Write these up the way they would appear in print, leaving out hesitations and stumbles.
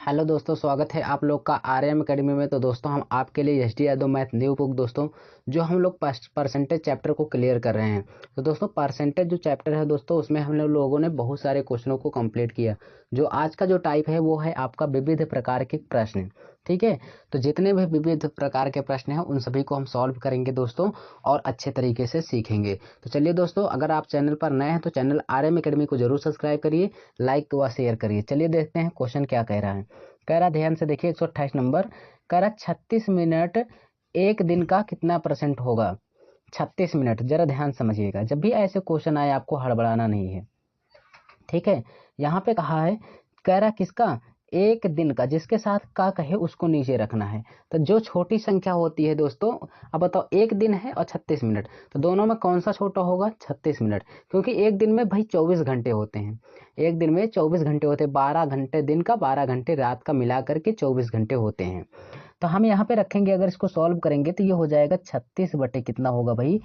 Hello दोस्तों, स्वागत है आप लोग का आरएम एकेडमी में। तो दोस्तों हम आपके लिए SD Yadav math new book दोस्तों जो हम लोग परसेंटेज चैप्टर को क्लियर कर रहे हैं। तो दोस्तों परसेंटेज जो चैप्टर है दोस्तों उसमें हम लोगों ने बहुत सारे क्वेश्चनों को कंप्लीट किया। जो आज का जो टाइप है वो है आपका विविध प्रकार के प्रश्न। ठीक है, तो जितने भी विविध प्रकार के प्रश्न हैं उन सभी को हम सॉल्व करेंगे दोस्तों और अच्छे तरीके से सीखेंगे। तो चलिए दोस्तों, अगर आप चैनल पर नए हैं तो चैनल आरएम एकेडमी को जरूर सब्सक्राइब करिए, लाइक व शेयर करिए। चलिए देखते हैं क्वेश्चन क्या कह रहा है। कह रहा ध्यान से देखिए 128 नंबर। कह रहा 36 मिनट एक दिन का कितना परसेंट होगा। 36 मिनट, जरा ध्यान समझिएगा। जब भी ऐसे क्वेश्चन आए आपको हड़बड़ाना नहीं है, ठीक है। यहाँ पे कहा है, कह रहा किसका, एक दिन का, जिसके साथ का कहे उसको नीचे रखना है। तो जो छोटी संख्या होती है दोस्तों, अब बताओ एक दिन है और 36 मिनट, तो दोनों में कौन सा छोटा होगा, 36 मिनट। क्योंकि एक दिन में भाई 24 घंटे होते हैं, एक दिन में 24 घंटे होते हैं, 12 घंटे दिन का 12 घंटे रात का मिला करके 24 घंटे होते हैं। तो हम यहाँ पे रखेंगे, अगर इसको सॉल्व करेंगे तो ये हो जाएगा 36 बटे कितना होगा भाई,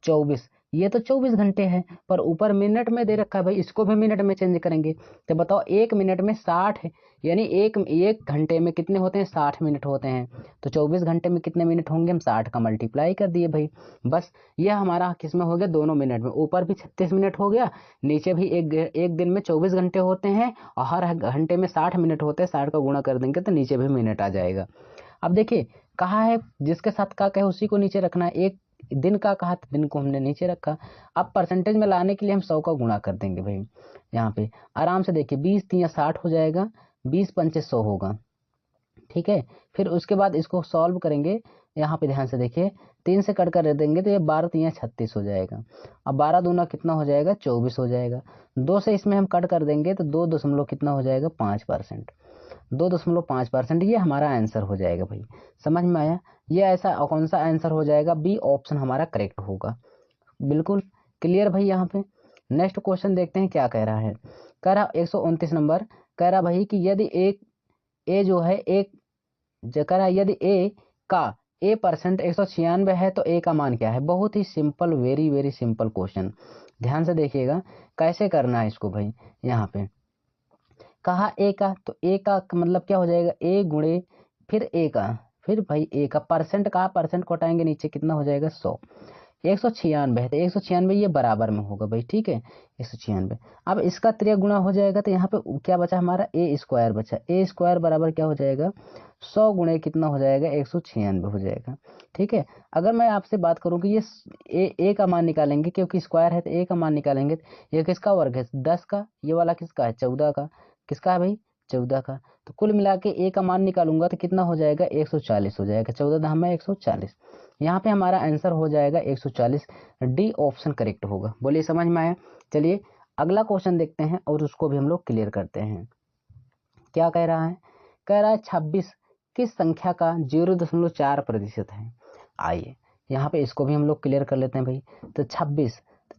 24। ये तो 24 घंटे है, पर ऊपर मिनट में दे रखा है भाई, इसको भी मिनट में चेंज करेंगे। तो बताओ एक मिनट में 60 है, यानी एक घंटे में कितने होते हैं, 60 मिनट होते हैं। तो 24 घंटे में कितने मिनट होंगे, हम 60 का मल्टीप्लाई कर दिए भाई। बस ये हमारा किस में हो गया, दोनों मिनट में। ऊपर भी 36 मिनट हो गया, नीचे भी एक दिन में 24 घंटे होते हैं और हर घंटे में 60 मिनट होते हैं। 60 का गुणा कर देंगे तो नीचे भी मिनट आ जाएगा। अब देखिए कहा है जिसके साथ का कहे उसी को नीचे रखना है। एक दिन का कहा तो दिन को हमने नीचे रखा। अब परसेंटेज में लाने के लिए हम 100 का गुणा कर देंगे भाई। यहाँ पे आराम से देखिए 20 3 60 हो जाएगा, 20 पंचे 100 होगा। ठीक है, फिर उसके बाद इसको सॉल्व करेंगे। यहाँ पे ध्यान से देखिए, 3 से कट कर दे देंगे तो ये 12 3 36 हो जाएगा। अब 12 दूना कितना हो जाएगा, 24 हो जाएगा। 2 से इसमें हम कट कर देंगे तो 2 दशमलव कितना हो जाएगा, 5%। 2.5%, ये हमारा आंसर हो जाएगा भाई। समझ में आया। ये ऐसा कौन सा आंसर हो जाएगा, बी ऑप्शन हमारा करेक्ट होगा। बिल्कुल क्लियर भाई। यहाँ पे नेक्स्ट क्वेश्चन देखते हैं क्या कह रहा है। कह रहा 129 नंबर। कह रहा भाई कि यदि एक ए जो है एक कह रहा यदि ए का ए परसेंट 196 है तो ए का मान क्या है। बहुत ही simple, very very simple question. ध्यान से देखिएगा कैसे करना है इसको भाई। यहाँ पे कहा ए का, तो ए का मतलब क्या हो जाएगा, ए गुणे फिर ए का, फिर भाई ए का परसेंट का, परसेंट को हटाएंगे नीचे कितना हो जाएगा, 100। 196 है तो 196 ये बराबर में होगा भाई। ठीक है, 196। अब इसका त्रिगुणा हो जाएगा तो यहाँ पे क्या बचा हमारा, ए स्क्वायर बचा। ए स्क्वायर बराबर क्या हो जाएगा, 100 गुणे कितना हो जाएगा, 196 हो जाएगा। ठीक है, अगर मैं आपसे बात करूं कि ये ए का मान निकालेंगे, क्योंकि स्क्वायर है तो ए का मान निकालेंगे। ये किसका वर्ग है, 10 का। ये वाला किसका है, 14 का। किसका है भाई, 14 का। तो कुल मिला के ए का मान निकालूंगा तो कितना हो जाएगा, 140 हो जाएगा। 14 धाम में 140, यहाँ पे हमारा आंसर हो जाएगा 140। डी ऑप्शन करेक्ट होगा। बोलिए समझ में आया। चलिए अगला क्वेश्चन देखते हैं और उसको भी हम लोग क्लियर करते हैं। क्या कह रहा है, कह रहा है 26 किस संख्या का 0.4% है। आइए यहाँ पे इसको भी हम लोग क्लियर कर लेते हैं भाई। तो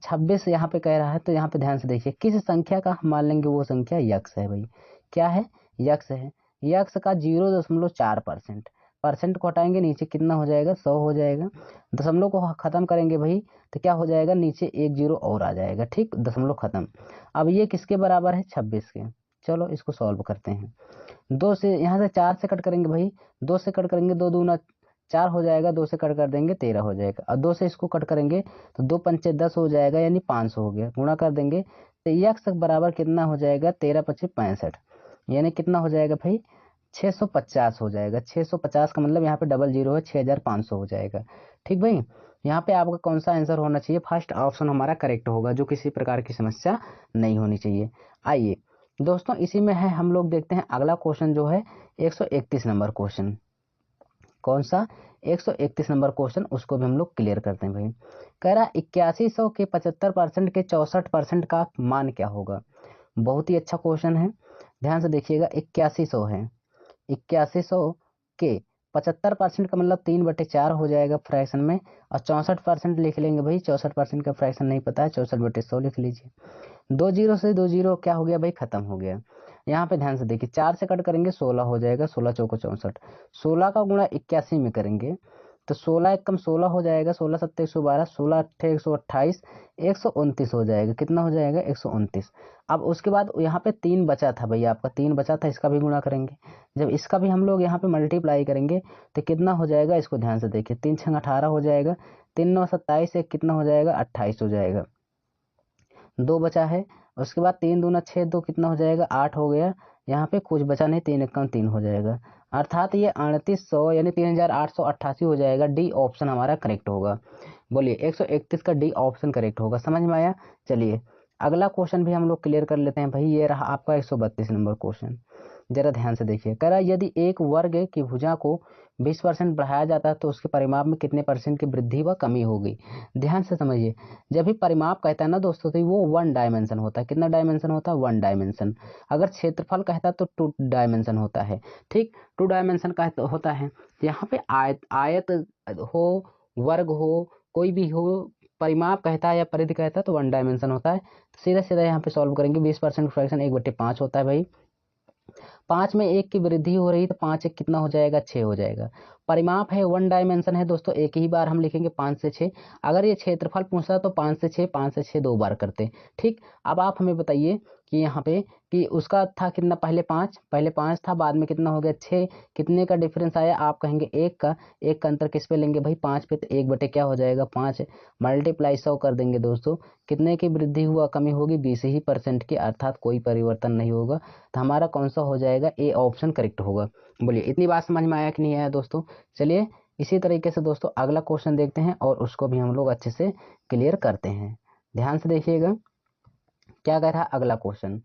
26 यहाँ पे कह रहा है, तो यहाँ पे ध्यान से देखिए किस संख्या का हम मान लेंगे, वो संख्या यक्स है भाई। क्या है, यक्स है। यक्स का 0.4%, परसेंट को हटाएंगे नीचे कितना हो जाएगा, 100 हो जाएगा। दशमलव को खत्म करेंगे भाई तो क्या हो जाएगा, नीचे एक जीरो और आ जाएगा। ठीक, दशमलव खत्म। अब ये किसके बराबर है, 26 के। चलो इसको सॉल्व करते हैं। 2 से यहाँ से 4 से कट करेंगे भाई, 2 से कट करेंगे, 2 दूना 4 हो जाएगा, 2 से कट कर देंगे 13 हो जाएगा। और 2 से इसको कट करेंगे तो 2 पंचे 10 हो जाएगा, यानी 500 हो गया। गुणा कर देंगे तो यक्स बराबर कितना हो जाएगा, 13 पच्चीस 65, यानी कितना हो जाएगा भाई, 650 हो जाएगा। 650 का मतलब यहाँ पे डबल जीरो है, 6500 हो जाएगा। ठीक भाई, यहाँ पे आपका कौन सा आंसर होना चाहिए, फर्स्ट ऑप्शन हमारा करेक्ट होगा, जो किसी प्रकार की समस्या नहीं होनी चाहिए। आइए दोस्तों इसी में है, हम लोग देखते हैं अगला क्वेश्चन जो है 131 नंबर क्वेश्चन। कौन सा, 131 नंबर क्वेश्चन, उसको भी हम लोग क्लियर करते हैं भाई। कह रहा 8100 के 75% के 64% का मान क्या होगा। बहुत ही अच्छा क्वेश्चन है, ध्यान से देखिएगा। 8100 है, 8100 के 75% का मतलब 3/4 हो जाएगा फ्रैक्शन में। और 64% लिख लेंगे भाई, 64% का फ्रैक्शन नहीं पता है, 64/100 लिख लीजिए। 2 जीरो से 2 जीरो क्या हो गया भाई, खत्म हो गया। यहाँ पे ध्यान से देखिए, 4 से कट करेंगे 16 हो जाएगा, 16 चौको 64। 16 का गुणा 81 में करेंगे तो 16 एक कम 16 हो जाएगा, 16 सत्ते 112, 16 अट्ठे 128, 129 हो जाएगा। कितना हो जाएगा? 129। अब उसके बाद यहाँ पे 3 बचा था भैया, आपका 3 बचा था, इसका भी गुणा करेंगे। जब इसका भी हम लोग यहाँ पे मल्टीप्लाई करेंगे तो कितना हो जाएगा? इसको ध्यान से देखिए, 3 छंग 18 हो जाएगा, 3 9 27, एक कितना हो जाएगा? 28 हो जाएगा। 2 बचा है, उसके बाद 3 दूना 6, 2 कितना हो जाएगा? 8 हो गया। यहाँ पे कुछ बचा नहीं, 3 एक 3 हो जाएगा, अर्थात ये 3800 यानी 3888 हो जाएगा। डी ऑप्शन हमारा करेक्ट होगा। बोलिए 131 का डी ऑप्शन करेक्ट होगा। समझ में आया? चलिए अगला क्वेश्चन भी हम लोग क्लियर कर लेते हैं भाई। ये रहा आपका 132 नंबर क्वेश्चन, जरा ध्यान से देखिए। कह रहा यदि एक वर्ग की भुजा को 20% बढ़ाया जाता है तो उसके परिमाप में कितने परसेंट की वृद्धि व कमी होगी? ध्यान से समझिए, जब भी परिमाप कहता है ना दोस्तों तो वो 1 डायमेंशन होता है। कितना डायमेंशन होता है? 1 डायमेंशन। अगर क्षेत्रफल कहता है तो 2 डायमेंशन होता है। ठीक, 2 डायमेंशन का होता है। यहाँ पे आयत हो, वर्ग हो, कोई भी हो, परिमाप कहता है या परिधि कहता है तो 1 डायमेंशन होता है। सीधा सीधा यहाँ पे सॉल्व करेंगे। 20% फ्रैक्शन 1/5 होता है भाई। 5 में 1 की वृद्धि हो रही तो 5 एक कितना हो जाएगा? 6 हो जाएगा। परिमाप है, 1 डायमेंशन है दोस्तों, एक ही बार हम लिखेंगे 5 से 6। अगर ये क्षेत्रफल पूछता तो 5 से 6, 5 से 6 2 बार करते। ठीक, अब आप हमें बताइए कि यहाँ पे कि उसका था कितना? पहले 5 था, बाद में कितना हो गया? 6। कितने का डिफरेंस आया? आप कहेंगे 1 का। 1 का अंतर किस पे लेंगे भाई? 5 पे। तो 1 बटे क्या हो जाएगा? 5 मल्टीप्लाई 100 कर देंगे दोस्तों। कितने की वृद्धि हुआ, कमी होगी? 20% की, अर्थात कोई परिवर्तन नहीं होगा। तो हमारा कौन सा हो जाएगा? ए ऑप्शन करेक्ट होगा। बोलिए इतनी बात समझ में आया कि नहीं आया दोस्तों? चलिए इसी तरीके से दोस्तों अगला क्वेश्चन देखते हैं और उसको भी हम लोग अच्छे से क्लियर करते हैं। ध्यान से देखिएगा क्या कह रहा है अगला क्वेश्चन।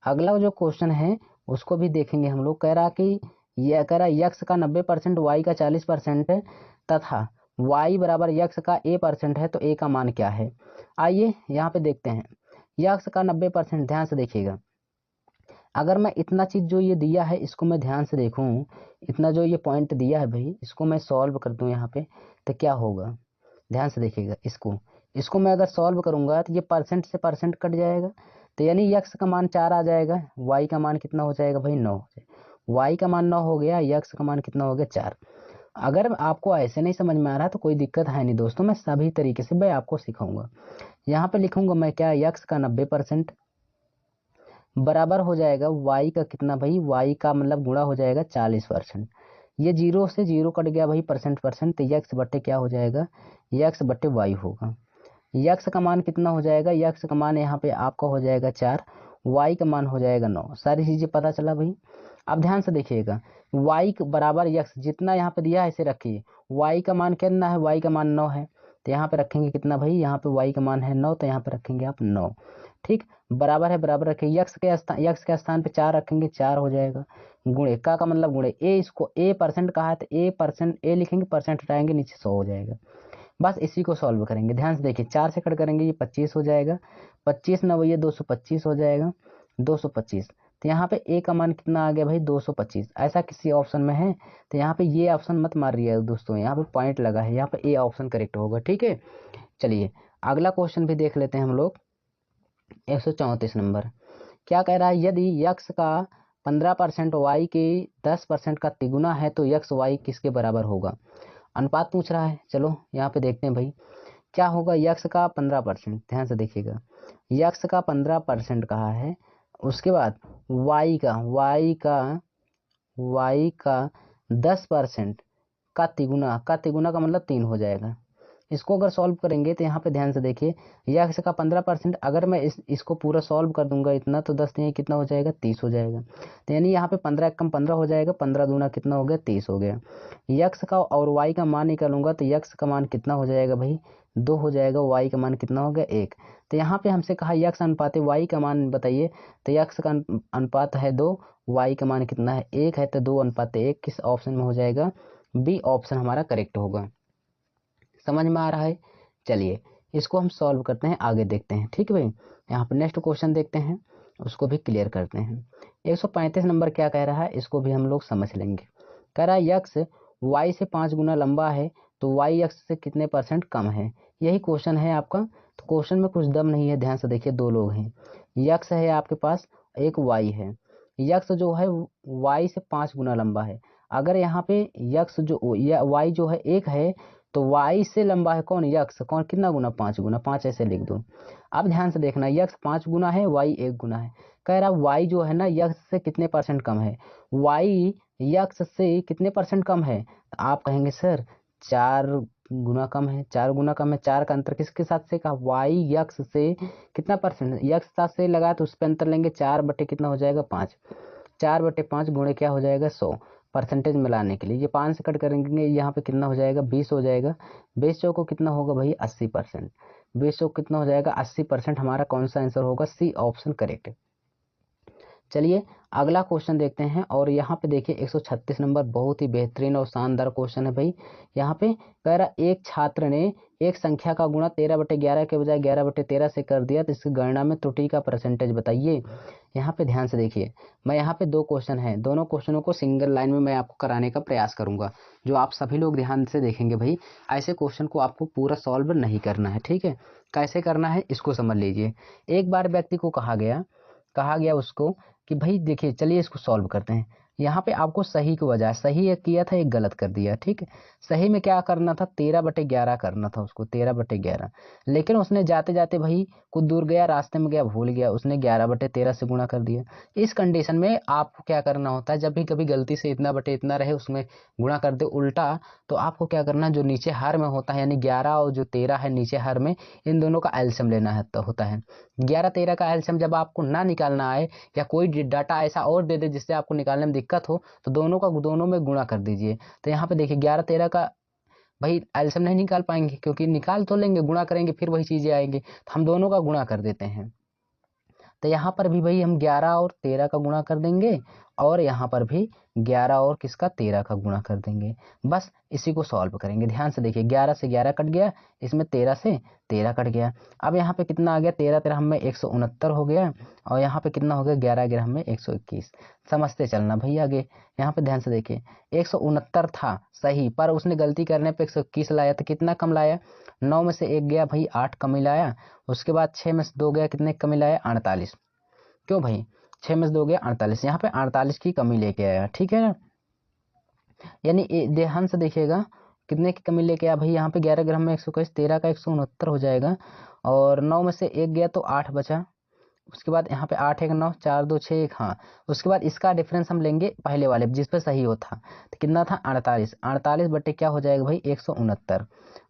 अगला जो क्वेश्चन है उसको भी देखेंगे हम लोग। कह रहा कि यह कह रहा यक्स का 90%, वाई का 40% तथा वाई बराबर यक्स का a% है तो a का मान क्या है? आइए यहाँ पे देखते हैं। यक्स का 90%, ध्यान से देखिएगा। अगर मैं इतना चीज जो ये दिया है इसको मैं ध्यान से देखूं, इतना जो ये पॉइंट दिया है भाई, इसको मैं सॉल्व कर दूं यहाँ पे तो क्या होगा? ध्यान से देखिएगा। इसको मैं अगर सॉल्व करूंगा तो ये परसेंट से परसेंट कट जाएगा, तो यानी यक्स का मान 4 आ जाएगा, वाई का मान कितना हो जाएगा भाई? 9 हो जाएगा। वाई का मान 9 हो गया, यक्स का मान कितना हो गया? 4। अगर आपको ऐसे नहीं समझ में आ रहा तो कोई दिक्कत है नहीं दोस्तों, मैं सभी तरीके से भाई आपको सिखाऊंगा। यहाँ पे लिखूंगा मैं क्या? यक्स का 90% बराबर हो जाएगा वाई का कितना भाई? वाई का मतलब गुणा हो जाएगा 40%। ये 0 से 0 कट गया भाई, परसेंट तो यक्स बट्टे क्या हो जाएगा? यक्स बट्टे वाई होगा। यक्स का मान कितना हो जाएगा? यक्स का मान यहाँ पे आपका हो जाएगा 4, वाई का मान हो जाएगा 9। सारी चीजें पता चला भाई। अब ध्यान से देखिएगा, वाई बराबर यक्स जितना यहाँ पे दिया है इसे रखिए। वाई का मान कितना है? वाई का मान 9 है, तो यहाँ पे रखेंगे कितना भाई? यहाँ पे वाई का मान है 9, तो यहाँ पे रखेंगे आप 9। ठीक, बराबर है, बराबर रखेंगे। यक्स के स्थान पे 4 रखेंगे, 4 हो जाएगा। गुणे का मतलब गुणे ए, इसको ए परसेंट कहा है तो ए परसेंट ए लिखेंगे, परसेंट हटाएंगे, नीचे 100 हो जाएगा। बस इसी को सॉल्व करेंगे। ध्यान से देखिए, 4 से कट करेंगे ये 25 हो जाएगा, 25 9 ये 225 हो जाएगा, 225। तो यहाँ पे ए का मान कितना आ गया भाई? 225। ऐसा किसी ऑप्शन में है तो यहाँ पे ये ऑप्शन मत मारिए दोस्तों, यहाँ पे पॉइंट लगा है, यहाँ पे ए ऑप्शन करेक्ट होगा। ठीक है, चलिए अगला क्वेश्चन भी देख लेते हैं हम लोग। 134 नंबर क्या कह रहा है? यदि यक्स का 15% वाई के 10% का तिगुना है तो यक्स वाई किसके बराबर होगा? अनुपात पूछ रहा है। चलो यहाँ पे देखते हैं भाई क्या होगा। यक्स का 15%, ध्यान से देखिएगा, यक्स का 15% कहा है। उसके बाद वाई का 10% का तिगुना का मतलब 3 हो जाएगा। इसको अगर सॉल्व करेंगे तो यहाँ पे ध्यान से देखिए, यक्स का 15%, अगर मैं इसको पूरा सॉल्व कर दूंगा इतना तो 10 नहीं कितना हो जाएगा? 30 हो जाएगा। तो यानी यहाँ पे 15 कम 15 हो जाएगा, 15 दूना कितना हो गया? 30 हो गया। यक्स का और वाई का मान निकालूंगा तो यक्स का मान कितना हो जाएगा भाई? 2 हो जाएगा। वाई का मान कितना हो गया? 1। तो यहाँ पे हमसे कहा यक्स अनुपात वाई का मान बताइए, तो यक्स का अनुपात है 2, वाई का मान कितना है? 1 है, तो 2:1 किस ऑप्शन में हो जाएगा? बी ऑप्शन हमारा करेक्ट होगा। समझ में आ रहा है? चलिए इसको हम सॉल्व करते हैं, आगे देखते हैं। ठीक है भाई, यहाँ पर नेक्स्ट क्वेश्चन देखते हैं, उसको भी क्लियर करते हैं। 135 नंबर क्या कह रहा है, इसको भी हम लोग समझ लेंगे। कह रहा है यक्स वाई से 5 गुना लंबा है तो वाई यक्स से कितने परसेंट कम है? यही क्वेश्चन है आपका। तो क्वेश्चन में कुछ दम नहीं है, ध्यान से देखिए। 2 लोग हैं, यक्स है आपके पास, एक वाई है। यक्स जो है वाई से 5 गुना लंबा है। अगर यहाँ पे यक्स जो या वाई जो है 1 है तो वाई से लंबा है कौन, यक्स। कौन कितना गुना, 5 गुना, 5 ऐसे लिख दो। अब ध्यान से देखना, यक्स 5 गुना है, वाई 1 गुना है। कह रहा वाई जो है ना यक्स से कितने परसेंट कम है, वाई यक्स से कितने परसेंट कम है। तो आप कहेंगे सर 4 गुना कम है, 4 गुना कम है। 4 का अंतर किसके साथ से कहा, वाई यक्स से कितना परसेंट, यक्स साथ से लगाया तो उस पर अंतर लेंगे, 4 बटे कितना हो जाएगा 5, 4 बटे 5 गुणे क्या हो जाएगा 100, परसेंटेज मिलाने के लिए ये 5 से कट करेंगे, यहाँ पे कितना हो जाएगा 20 हो जाएगा। 20 को कितना होगा भाई 80%, 20 को कितना हो जाएगा 80%। हमारा कौन सा आंसर होगा, सी ऑप्शन करेक्ट है। चलिए अगला क्वेश्चन देखते हैं। और यहाँ पे देखिए 136 नंबर, बहुत ही बेहतरीन और शानदार क्वेश्चन है भाई। यहाँ पे कह रहा एक छात्र ने एक संख्या का गुणा 13/11 के बजाय 11/13 से कर दिया, तो इसकी गणना में त्रुटि का परसेंटेज बताइए। यहाँ पे ध्यान से देखिए, मैं यहाँ पे 2 क्वेश्चन है, दोनों क्वेश्चनों को सिंगल लाइन में मैं आपको कराने का प्रयास करूंगा, जो आप सभी लोग ध्यान से देखेंगे भाई। ऐसे क्वेश्चन को आपको पूरा सॉल्व नहीं करना है, ठीक है। कैसे करना है इसको समझ लीजिए। एक बार व्यक्ति को कहा गया उसको कि भाई देखिए चलिए इसको सॉल्व करते हैं। यहाँ पे आपको सही के बजाय, सही एक किया था एक गलत कर दिया, ठीक है। सही में क्या करना था, 13/11 करना था उसको, 13/11। लेकिन उसने जाते जाते भाई कुछ दूर गया, रास्ते में गया, भूल गया, उसने 11/13 से गुणा कर दिया। इस कंडीशन में आपको क्या करना होता है, जब भी कभी गलती से इतना बटे इतना रहे उसमें गुणा कर दे उल्टा, तो आपको क्या करना है, जो नीचे हर में होता है यानी 11 और जो 13 है नीचे हर में, इन दोनों का एलसीएम लेना है तो होता है। 11-13 का एलसीएम जब आपको ना निकालना आए या कोई डाटा ऐसा और दे दे जिससे आपको निकालने में दिक्कत हो, तो दोनों में गुणा कर दीजिए। तो यहाँ पे देखिए 11-13 का भाई एलसीएम नहीं निकाल पाएंगे, क्योंकि निकाल तो लेंगे, गुणा करेंगे फिर वही चीजें आएंगी, तो हम दोनों का गुणा कर देते हैं। तो यहाँ पर भी भाई हम 11 और 13 का गुणा कर देंगे, और यहाँ पर भी 11 और किसका 13 का गुणा कर देंगे। बस इसी को सॉल्व करेंगे। ध्यान से देखिए 11 से 11 कट गया, इसमें 13 से 13 कट गया। अब यहाँ पे कितना आ गया, 13-13 में 169 हो गया, और यहाँ पे कितना हो गया 11-11 में 121। समझते चलना भाई आगे। यहाँ पे ध्यान से देखिए 169 था सही, पर उसने गलती करने पे 121 लाया, तो कितना कम लाया, 9 में से 1 गया भाई 8 कमी लाया। उसके बाद 6 में से 2 गया, कितने कमी लाया 48। क्यों भाई 6 में से 2 गया 48, यहाँ पे 48 की कमी लेके आया, ठीक है ना। यानी ध्यान से देखिएगा कितने की कमी लेके आया भाई, यहाँ पे 11 ग्राम में 121, 13 का 169 हो जाएगा, और 9 में से 1 गया तो 8 बचा। उसके बाद यहाँ पे 8 1 9 4 2 6 1, हाँ। उसके बाद इसका डिफरेंस हम लेंगे पहले वाले जिस पे सही हो था, तो कितना था 48, 48 बटे क्या हो जाएगा भाई 169,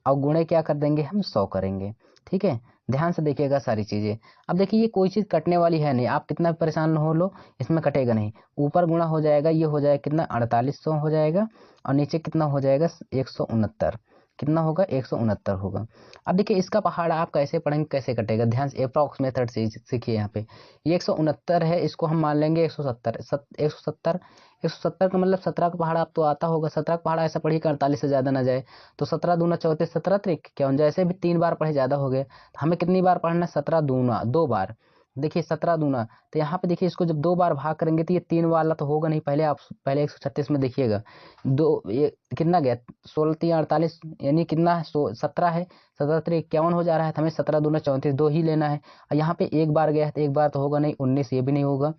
और गुणे क्या कर देंगे हम 100 करेंगे, ठीक है। ध्यान से देखिएगा सारी चीजें। अब देखिए ये कोई चीज कटने वाली है नहीं, आप कितना भी परेशान हो लो, इसमें कटेगा नहीं। ऊपर गुणा हो जाएगा, ये हो जाएगा कितना 4800 हो जाएगा, और नीचे कितना हो जाएगा 169, कितना होगा 169 होगा। अब देखिए इसका पहाड़ आप कैसे पढ़ेंगे, कैसे कटेगा, ध्यान से अप्रॉक्स मेथड से सीखिए। यहाँ पे ये 169 है, इसको हम मान लेंगे 170, 170, 170 का मतलब 17 का पहाड़ आप तो आता होगा, 17 का पहाड़ ऐसा पढ़िए कि 48 से ज्यादा ना जाए। तो 17 दूना 34, 17 त्रिक क्या, जैसे भी 3 बार पढ़े ज्यादा हो गए, तो हमें कितनी बार पढ़ना है, 17 दूना 2 बार। देखिए 17 दूना, तो यहाँ पे देखिए इसको जब 2 बार भाग करेंगे तो ये 3 वाला तो होगा नहीं, पहले आप पहले 136 में देखिएगा, दो ये कितना गया 16 3 48, यानी कितना 17 है, 17 3 51 हो जा रहा है, तो हमें 17 दूना 34 दो ही लेना है। और यहाँ पे एक बार गया है तो एक बार तो होगा नहीं, 19 ये भी नहीं होगा।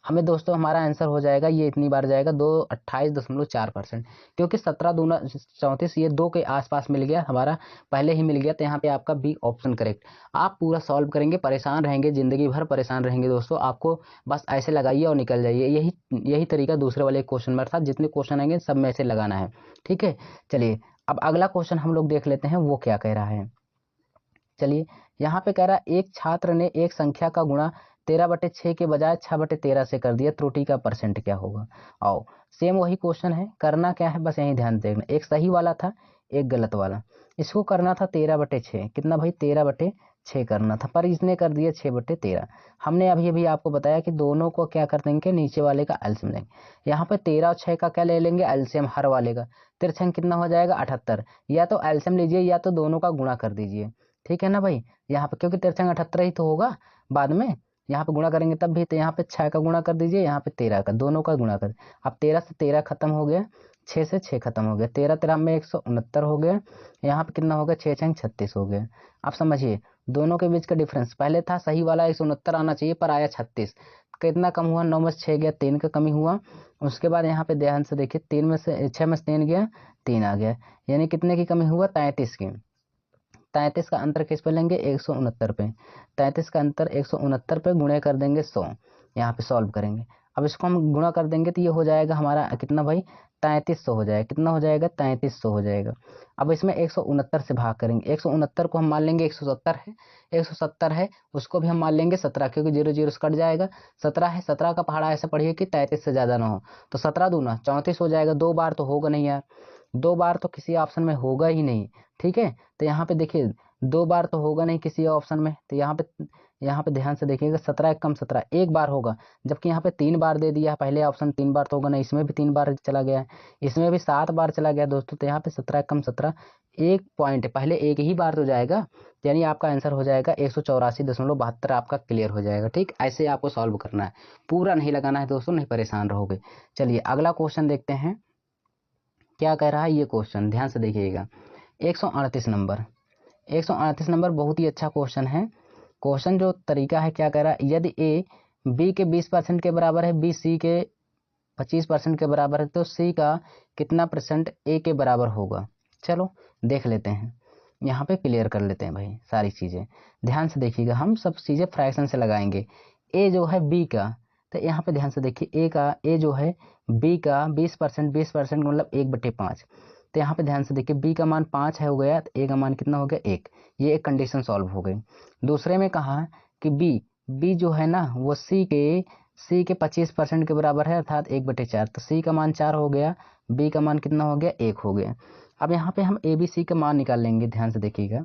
हमें दोस्तों हमारा आंसर हो जाएगा, ये इतनी बार जाएगा 28.4%, क्योंकि 17 दूना 34 ये 2 के आसपास मिल गया, हमारा पहले ही मिल गया, तो यहाँ पे आपका बी ऑप्शन करेक्ट। आप पूरा सॉल्व करेंगे, परेशान रहेंगे, जिंदगी भर परेशान रहेंगे दोस्तों। आपको बस ऐसे लगाइए और निकल जाइए, यही तरीका दूसरे वाले क्वेश्चन में था, जितने क्वेश्चन आएंगे सब में ऐसे लगाना है, ठीक है। चलिए अब अगला क्वेश्चन हम लोग देख लेते हैं, वो क्या कह रहा है। चलिए यहाँ पे कह रहा है एक छात्र ने एक संख्या का गुणा 13/6 के बजाय 6/13 से कर दिया, त्रुटि का परसेंट क्या होगा। आओ सेम वही क्वेश्चन है, करना क्या है बस यही ध्यान देखना, एक सही वाला था एक गलत वाला। इसको करना था 13/6, कितना भाई 13/6 करना था, पर इसने कर दिया 6/13। हमने अभी अभी आपको बताया कि दोनों को क्या कर देंगे, नीचे वाले का एलसीएम लेंगे। यहाँ पे 13 और 6 का क्या ले लेंगे, एलसीएम हर वाले का। तिरछन कितना हो जाएगा 78, या तो एलसीएम लीजिए या तो दोनों का गुणा कर दीजिए, ठीक है ना भाई। यहाँ पे क्योंकि तिरछंग 78 ही तो होगा बाद में, यहाँ पे गुणा करेंगे तब भी, तो यहाँ पे 6 का गुणा कर दीजिए, यहाँ पे 13 का, दोनों का गुणा कर। अब 13 से 13 खत्म हो गया, 6 से 6 खत्म हो गया, 13 में 169 हो गया, यहाँ पे कितना हो गया 6 36 हो गया। आप समझिए दोनों के बीच का डिफरेंस, पहले था सही वाला 169 आना चाहिए पर आया 36, कितना कम हुआ, 9 में से 6 गया, 3 का कमी हुआ। उसके बाद यहाँ पे ध्यान से देखिए, 6 में से 3 गया, 3 आ गया, यानी कितने की कमी हुआ, 33 की। 33 का अंतर किस पे लेंगे, 169 पे। 33 का अंतर 169 पे गुणे कर देंगे 100, यहाँ पे सॉल्व करेंगे। अब इसको हम गुणा कर देंगे तो ये हो जाएगा हमारा कितना भाई, 3300 हो जाएगा। कितना हो जाएगा, 3300 हो जाएगा। अब इसमें 169 से भाग करेंगे। 169 को हम मान लेंगे 170 है, 170 है, उसको भी हम मान लेंगे 17, क्योंकि 0 0 से कट जाएगा। 17 है, 17 का पहाड़ा ऐसा पढ़िए कि 33 से ज़्यादा ना हो, तो 17 दूना 34 हो जाएगा। 2 बार तो होगा नहीं यार, 2 बार तो किसी ऑप्शन में होगा ही नहीं, ठीक है। तो यहाँ पे देखिए 2 बार तो होगा नहीं किसी ऑप्शन में, तो यहाँ पे ध्यान से देखिएगा, 17 कम 17 एक बार होगा, जबकि यहाँ पे 3 बार दे दिया है। पहले ऑप्शन 3 बार तो होगा नहीं, इसमें भी 3 बार चला गया है, इसमें भी 7 बार चला गया दोस्तों। तो यहाँ पे 17 कम 17 एक पॉइंट पहले एक ही बार तो जाएगा, यानी आपका आंसर हो जाएगा 184.72 आपका क्लियर हो जाएगा। ठीक, ऐसे आपको सॉल्व करना है, पूरा नहीं लगाना है दोस्तों, नहीं परेशान रहोगे। चलिए अगला क्वेश्चन देखते हैं क्या कह रहा है ये क्वेश्चन, ध्यान से देखिएगा। 138 नंबर, 138 नंबर बहुत ही अच्छा क्वेश्चन है। क्वेश्चन जो तरीका है क्या कह रहा है, यदि ए बी के 20% के बराबर है, बी सी के 25% के बराबर है, तो सी का कितना परसेंट ए के बराबर होगा। चलो देख लेते हैं, यहाँ पे क्लियर कर लेते हैं भाई सारी चीज़ें। ध्यान से देखिएगा, हम सब चीज़ें फ्रैक्शन से लगाएंगे। ए जो है बी का, तो यहाँ पे ध्यान से देखिए, ए जो है बी का 20%, 20% मतलब 1/5। तो यहाँ पे ध्यान से देखिए, बी का मान 5 है हो गया, तो ए का मान कितना हो गया, 1। ये एक कंडीशन सॉल्व हो गई। दूसरे में कहा कि बी जो है ना वो सी के 25% के बराबर है, अर्थात 1/4। तो सी का मान 4 हो गया, बी का मान कितना हो गया, 1 हो गया। अब यहाँ पे हम ए बी सी का मान निकाल लेंगे। ध्यान से देखिएगा,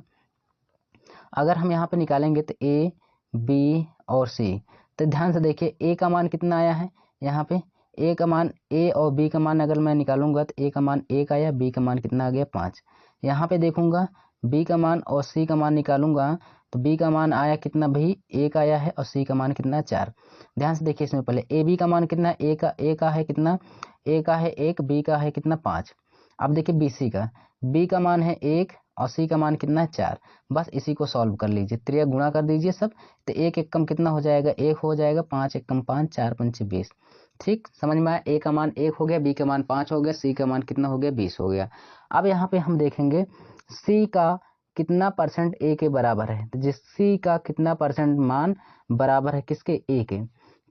अगर हम यहाँ पे निकालेंगे तो ए बी और सी, तो ध्यान से देखिए ए का मान कितना आया है, यहाँ पे ए का मान, ए और बी का मान अगर मैं निकालूंगा तो ए का मान 1 आया, बी का मान कितना आ गया, 5। यहाँ पे देखूंगा बी का मान और सी का मान निकालूंगा तो बी का मान आया कितना भाई, 1 आया है, और सी का मान कितना, 4। ध्यान से देखिए, इसमें पहले ए बी का मान कितना, ए का है कितना, ए का है 1, बी का है कितना, 5। अब देखिए बी सी का, बी का मान है 1 और सी का मान कितना है, 4। बस इसी को सॉल्व कर लीजिए, त्रिया गुणा कर दीजिए सब, तो 1 एक कम कितना हो जाएगा, 1 हो जाएगा, 5 एक कम 5, 4 पंचे 20। ठीक, समझ में आया, ए का मान 1 हो गया, बी का मान 5 हो गया, सी का मान कितना हो गया, 20 हो गया। अब यहाँ पे हम देखेंगे सी का कितना परसेंट ए के बराबर है, तो जिस सी का कितना परसेंट मान बराबर है किसके, ए के।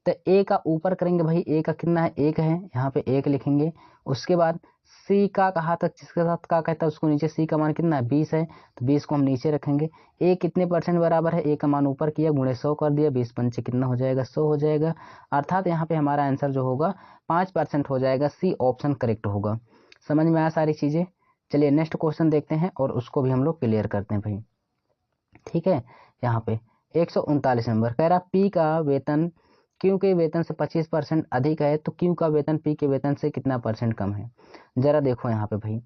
तो ए का ऊपर करेंगे भाई, ए का कितना है, 1 है, यहाँ पे 1 लिखेंगे। उसके बाद सी का कहा तक, जिसके साथ का कहता है उसको नीचे, सी का मान कितना है, 20 है, तो 20 को हम नीचे रखेंगे। ए कितने परसेंट बराबर है, ए का मान ऊपर किया, गुणे 100 कर दिया, 20 पंचे कितना हो जाएगा, 100 हो जाएगा। अर्थात यहाँ पे हमारा आंसर जो होगा 5% हो जाएगा, सी ऑप्शन करेक्ट होगा। समझ में आया सारी चीज़ें। चलिए नेक्स्ट क्वेश्चन देखते हैं और उसको भी हम लोग क्लियर करते हैं भाई, ठीक है। यहाँ पे 139 नंबर कह रहा, पी का वेतन क्यू के वेतन से 25% अधिक है, तो क्यू का वेतन पी के वेतन से कितना परसेंट कम है। जरा देखो यहाँ पे भाई,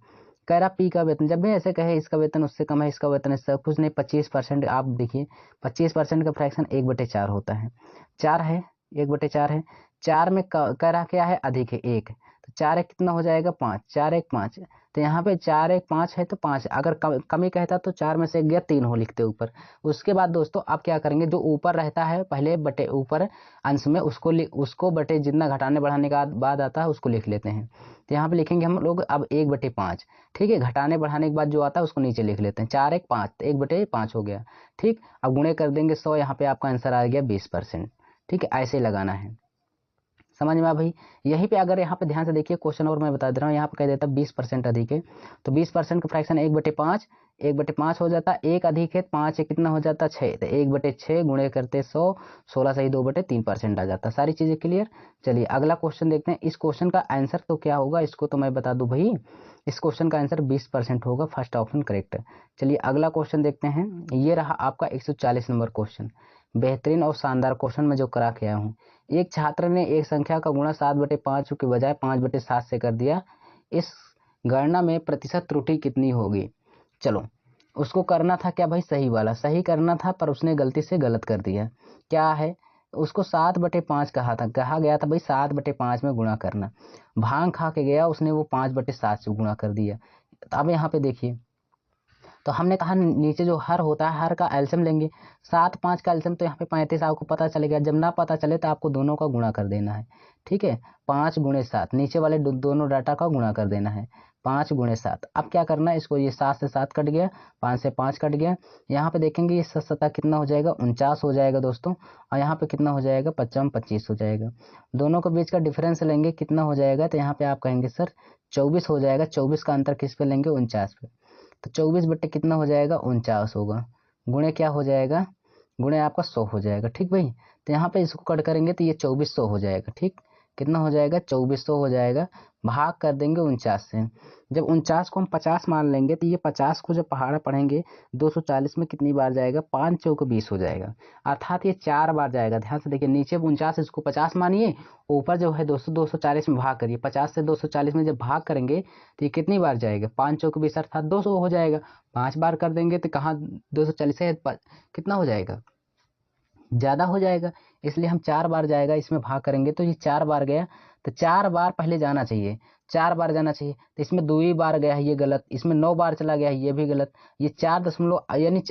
कह रहा पी का वेतन, जब भी ऐसे कहे इसका वेतन उससे कम है, इसका वेतन इससे कुछ नहीं, 25%। आप देखिए 25% का फ्रैक्शन 1/4 होता है, 4 है, 1/4 है। 4 में कह रहा क्या है, अधिक है 1, तो 4 एक कितना हो जाएगा, 5, 4 एक 5। तो यहाँ पे 4 एक 5 है, तो 5, अगर कमी कहता तो 4 में से 1 गया, 3 हो लिखते ऊपर। उसके बाद दोस्तों आप क्या करेंगे, जो ऊपर रहता है पहले बटे ऊपर अंश में, उसको बटे जितना घटाने बढ़ाने का बाद आता है उसको लिख लेते हैं। तो यहाँ पे लिखेंगे हम लोग अब 1/5, ठीक है। घटाने बढ़ाने के बाद जो आता है उसको नीचे लिख लेते हैं, 4 एक 5, 1/5 हो गया, ठीक। अब गुणे कर देंगे 100, यहाँ पे आपका आंसर आ गया 20%, ठीक है। ऐसे लगाना है, समझ में आ भाई। यहीं पे अगर यहाँ पे ध्यान से देखिए क्वेश्चन, और मैं बता दे रहा हूँ, यहाँ पे कह देता 20% अधिक है, तो 20% का फ्रैक्शन 1/5, 1/5 हो जाता, 1 अधिक है 5 है, कितना हो जाता 6, तो 1/6 गुणे करते 100, 16 सही 2/3% आ जाता। सारी चीज़ें क्लियर। चलिए अगला क्वेश्चन देखते हैं। इस क्वेश्चन का आंसर तो क्या होगा, इसको तो मैं बता दूं भाई, इस क्वेश्चन का आंसर 20% होगा, फर्स्ट ऑप्शन करेक्ट है। चलिए अगला क्वेश्चन देखते हैं। ये रहा आपका 140 नंबर क्वेश्चन, बेहतरीन और शानदार क्वेश्चन मैं जो करा के आया हूँ। एक छात्र ने एक संख्या का गुणा 7/5 के बजाय 5/7 से कर दिया, इस गणना में प्रतिशत त्रुटि कितनी होगी। चलो उसको करना था क्या भाई, सही वाला सही करना था, पर उसने गलती से गलत कर दिया। क्या है, उसको 7/5 कहा गया था भाई, 7/5 में गुणा करना, भांग खा के गया उसने, वो 5/7 से गुणा कर दिया। अब यहाँ पे देखिए तो हमने कहा नीचे जो हर होता है हर का एलसीएम लेंगे। 7 5 का एलसीएम तो यहाँ पे 35 आपको पता चलेगा। जब ना पता चले तो आपको दोनों का गुणा कर देना है। ठीक है, 5 गुणे 7, नीचे वाले दोनों डाटा का गुणा कर देना है। 5 गुणे 7, अब क्या करना है इसको, ये 7 से 7 कट गया, 5 से 5 कट गया। यहाँ पे देखेंगे ये 7 कितना हो जाएगा, 49 हो जाएगा दोस्तों। और यहाँ पे कितना हो जाएगा, 55 25 हो जाएगा। दोनों के बीच का डिफरेंस लेंगे कितना हो जाएगा, तो यहाँ पे आप कहेंगे सर 24 हो जाएगा। 24 का अंतर किस पे लेंगे, 49 पे। तो 24 बट्टे कितना हो जाएगा, 49 होगा। गुणे क्या हो जाएगा, गुणे आपका 100 हो जाएगा। ठीक भाई, तो यहाँ पे इसको कट करेंगे तो ये 2400 हो जाएगा। ठीक, कितना हो जाएगा, 2400 हो जाएगा। भाग कर देंगे 49 से। जब 49 को हम 50 मान लेंगे तो ये 50 को जब पहाड़ा पढ़ेंगे 240 में कितनी बार जाएगा, 5 चौक 20 हो जाएगा। अर्थात ये 4 बार जाएगा। ध्यान से देखिए, नीचे 49 इसको 50 मानिए, ऊपर जो है 240 में भाग करिए। 50 से 240 में जब भाग करेंगे तो ये कितनी बार जाएगा, 5 चौक 20 अर्थात 200 हो जाएगा। 5 बार कर देंगे तो कहाँ 240 है, कितना हो जाएगा, ज़्यादा हो जाएगा। इसलिए हम 4 बार जाएगा, इसमें भाग करेंगे तो ये 4 बार गया। तो 4 बार पहले जाना चाहिए, 4 बार जाना चाहिए। तो इसमें 2 ही बार गया है, ये गलत। इसमें 9 बार चला गया है, ये भी गलत। ये 4 दशमलव यानी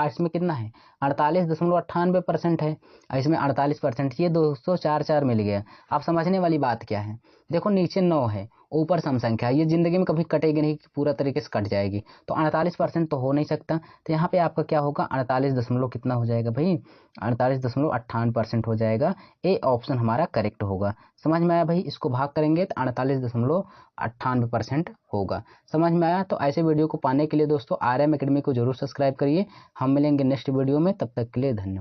इसमें कितना है, 48.98% है। इसमें 48%, ये 244 मिल गया। अब समझने वाली बात क्या है, देखो नीचे 9 है, ऊपर सम संख्या, ये जिंदगी में कभी कटेगी नहीं, पूरा तरीके से कट जाएगी। तो 48% तो हो नहीं सकता। तो यहाँ पे आपका क्या होगा, 48 दशमलव कितना हो जाएगा भाई, 48.58% हो जाएगा। ए ऑप्शन हमारा करेक्ट होगा। समझ में आया भाई, इसको भाग करेंगे तो 48.98% होगा। समझ में आया। तो ऐसे वीडियो को पाने के लिए दोस्तों RM एकेडमी को जरूर सब्सक्राइब करिए। हम मिलेंगे नेक्स्ट वीडियो में, तब तक के लिए धन्यवाद।